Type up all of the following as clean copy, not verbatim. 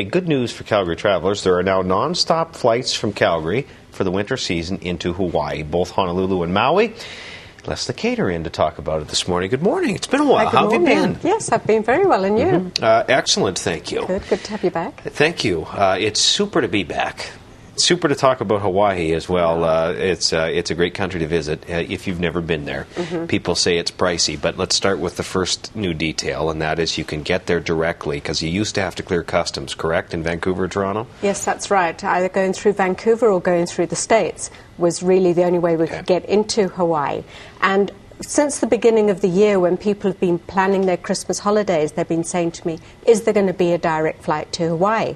Hey, good news for Calgary travelers. There are now non-stop flights from Calgary for the winter season into Hawaii, both Honolulu and Maui. Leslie Cater in to talk about it this morning. Good morning. It's been a while. How have you been? Yes, I've been very well, and you? Excellent, thank you. Good to have you back. Thank you. It's super to be back. Super to talk about Hawaii as well. It's a great country to visit if you've never been there. People say it's pricey, but let's start with the first new detail, and that is you can get there directly, because you used to have to clear customs, correct, in Vancouver or Toronto? Yes, that's right. Either going through Vancouver or going through the States was really the only way we could get into Hawaii. And since the beginning of the year, when people have been planning their Christmas holidays, they've been saying to me, is there going to be a direct flight to Hawaii?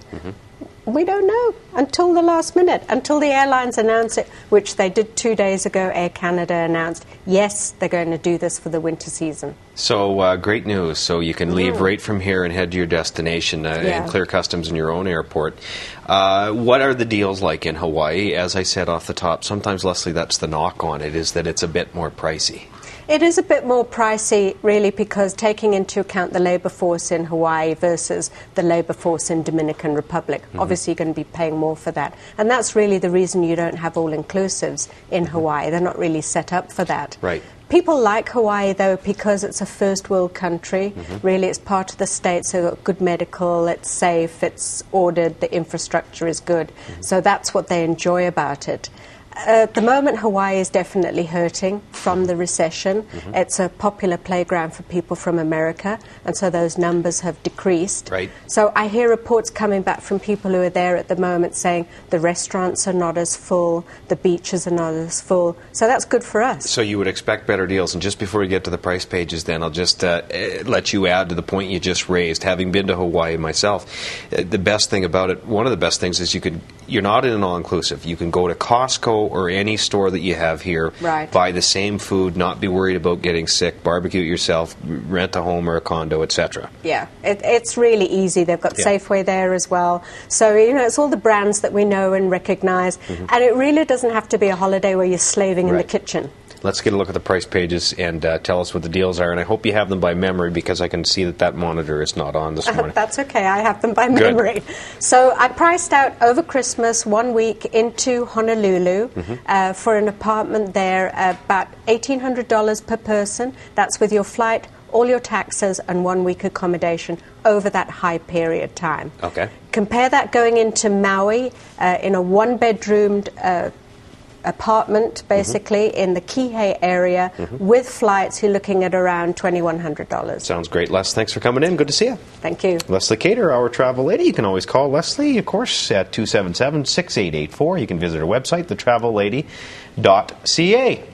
We don't know until the last minute, until the airlines announce it, which they did 2 days ago. Air Canada announced, yes, they're going to do this for the winter season. So great news. So you can leave right from here and head to your destination and clear customs in your own airport. What are the deals like in Hawaii? As I said off the top, sometimes, Leslie, that's the knock on it, is that it's a bit more pricey. It is a bit more pricey, really, because taking into account the labour force in Hawaii versus the labour force in Dominican Republic, obviously you're going to be paying more for that. And that's really the reason you don't have all-inclusives in Hawaii. They're not really set up for that. Right. People like Hawaii, though, because it's a first-world country. Really, it's part of the state, so it's got good medical, it's safe, it's ordered, the infrastructure is good. So that's what they enjoy about it. At the moment, Hawaii is definitely hurting from the recession. It's a popular playground for people from America, and so those numbers have decreased. Right. So I hear reports coming back from people who are there at the moment saying the restaurants are not as full, the beaches are not as full. So that's good for us. So you would expect better deals. And just before we get to the price pages, then I'll just let you add to the point you just raised. Having been to Hawaii myself, the best thing about it, one of the best things is you're not in an all-inclusive. You can go to Costco or any store that you have here, buy the same food, not be worried about getting sick, barbecue it yourself, rent a home or a condo, etc. Yeah, it's really easy. They've got Safeway there as well. So, it's all the brands that we know and recognize. And it really doesn't have to be a holiday where you're slaving in the kitchen. Let's get a look at the price pages and tell us what the deals are. And I hope you have them by memory, because I can see that monitor is not on this morning. That's okay. I have them by memory. So I priced out over Christmas 1 week into Honolulu for an apartment there, about $1,800 per person. That's with your flight, all your taxes, and 1 week accommodation over that high period time. Okay. Compare that going into Maui in a one-bedroomed apartment, basically, in the Kihei area, with flights, you're looking at around $2,100. Sounds great. Les, thanks for coming in. Good to see you. Thank you. Leslie Cater, our travel lady. You can always call Leslie, of course, at 277-6884. You can visit her website, thetravellady.ca.